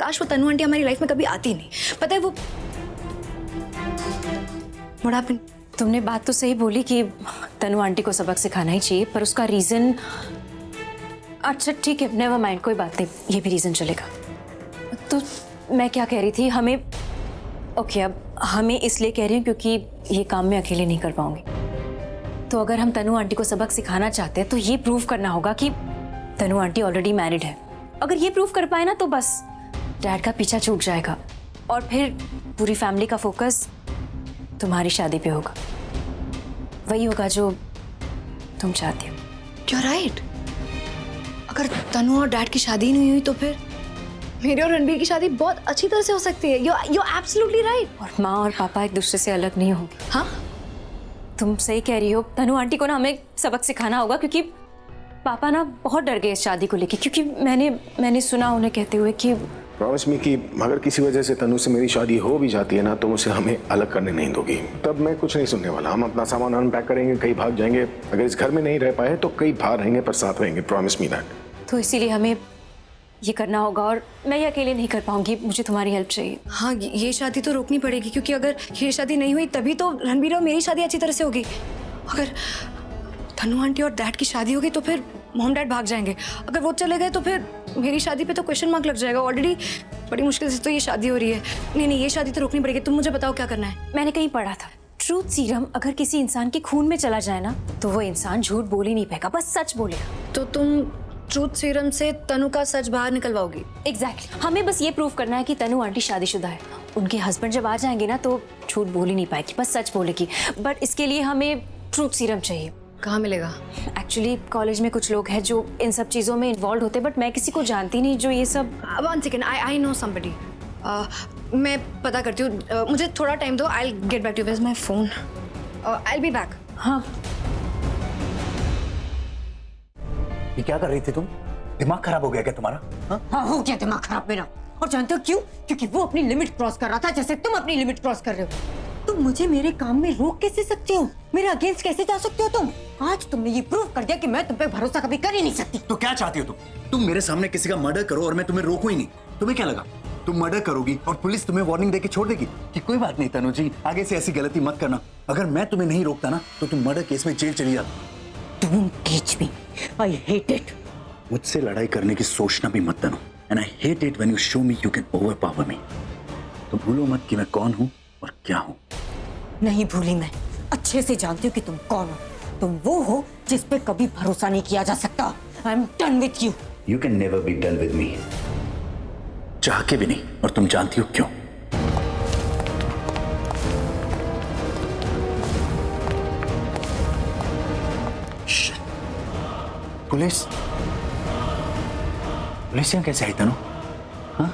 काश वो तनु आंटी हमारी लाइफ में कभी आती नहीं। पता है वो बुढ़ापे। तुमने बात तो सही बोली कि तनु आंटी को सबक सिखाना ही चाहिए, पर उसका रीजन, अच्छा ठीक है, नेवर माइंड, कोई बात नहीं, ये भी रीजन चलेगा। तो मैं क्या कह रही थी, हमें ओके, अब हमें इसलिए कह रही हूँ क्योंकि ये काम मैं अकेले नहीं कर पाऊंगी। तो अगर हम तनु आंटी को सबक सिखाना चाहते हैं तो ये प्रूव करना होगा कि तनु आंटी ऑलरेडी मैरिड है। अगर ये प्रूव कर पाए ना तो बस डैड का पीछा छूट जाएगा और फिर पूरी फैमिली का फोकस तुम्हारी शादी पे होगा। वही होगा जो तुम चाहती हो। You're right। अगर तनु और डैड की शादी नहीं हुई तो फिर मेरी और रणबीर की शादी बहुत अच्छी तरह से हो सकती है। You're absolutely right। और माँ और पापा एक दूसरे से अलग नहीं होंगे। हाँ, तुम सही कह रही हो। तनु आंटी को ना हमें सबक सिखाना होगा क्योंकि पापा ना बहुत डर गए इस शादी को लेके, क्योंकि मैंने सुना उन्हें कहते हुए कि प्रॉमिस मी कि अगर किसी वजह से तनु से मेरी शादी हो भी जाती है ना तो मुझे हमें अलग करने नहीं दोगी। तब मैं कुछ नहीं सुनने वाला। हम अपना सामान अनपैक करेंगे, कहीं भाग जाएंगे। अगर इस घर में नहीं रह पाए तो कहीं बाहर रहेंगे, पर साथ रहेंगे। Promise me that. तो इसीलिए हमें ये करना होगा और मैं ये अकेले नहीं कर पाऊंगी, मुझे तुम्हारी हेल्प चाहिए। हाँ, ये शादी तो रोकनी पड़ेगी क्योंकि अगर ये शादी नहीं हुई तभी तो रणबीर और मेरी शादी अच्छी तरह से होगी। अगर तनु आंटी और डैड की शादी होगी तो फिर मॉम डैड भाग जाएंगे। अगर वो चले गए तो फिर मेरी शादी पे तो क्वेश्चन मार्क लग जाएगा। ऑलरेडी बड़ी मुश्किल से तो ये शादी हो रही है। नहीं, ये शादी तो रोकनी पड़ेगी। तुम मुझे बताओ क्या करना है। मैंने कहीं पढ़ा था, ट्रूथ सीरम अगर किसी इंसान के खून में चला जाए ना तो वो इंसान झूठ बोल ही नहीं पाएगा, बस सच बोलेगा। तो तुम ट्रूथ सीरम से तनु का सच बाहर निकलवाओगी? एग्जैक्टली। हमें बस ये प्रूव करना है कि तनु आंटी शादीशुदा है। उनके हस्बैंड जब आ जाएंगे ना तो झूठ बोल ही नहीं पाएगी, बस सच बोलेगी। बट इसके लिए हमें ट्रूथ सीरम चाहिए। कहाँ मिलेगा? एक्चुअली कॉलेज में कुछ लोग हैं जो इन सब चीज़ों में इन्वॉल्व होते हैं, बट मैं किसी को जानती नहीं जो ये सब। One second, I know somebody. मैं पता करती हूँ, मुझे थोड़ा टाइम दो। I get back to you. Where is my phone? I be back. हाँ, ये क्या कर रही थी तुम? दिमाग खराब हो गया क्या तुम्हारा? हाँ, हो गया दिमाग खराब मेरा। और जानते हो क्यों? क्योंकि वो अपनी लिमिट क्रॉस कर रहा था जैसे तुम अपनी लिमिट क्रॉस कर रहे हो। तुम मुझे मेरे काम में रोक कैसे सकते हो? मेरे अगेंस्ट कैसे जा सकते हो तुम? आज तुमने ये प्रूव कर दिया कि मैं तुम पे भरोसा कभी कर ही नहीं सकती। तो क्या चाहती हो तुम मेरे सामने किसी का मर्डर करो और मैं तुम्हें रोकूं ही नहीं। तुम्हें क्या लगा तुम मर्डर करोगी और पुलिस तुम्हें वार्निंग देके छोड़ देगी कि कोई बात नहीं तनु जी, आगे से ऐसी गलती मत करना। अगर मैं तुम्हें नहीं रोकता ना तो तुम मर्डर केस में जेल चली जाती। Don't teach me, I hate it. मुझसे लड़ाई करने की सोचना भी मत Tanu. And I hate it when you show me you can overpower me. तो भूलो मत कि मैं कौन हूँ और क्या हूँ। नहीं भूली, मैं अच्छे से जानती हूँ कि तुम कौन हो। तुम वो हो जिस पे कभी भरोसा नहीं किया जा सकता। I am done with you. You can never be done with me, चाह के भी नहीं। और तुम जानती हो क्यों? पुलिस यहाँ कैसे आई तनु? हाँ,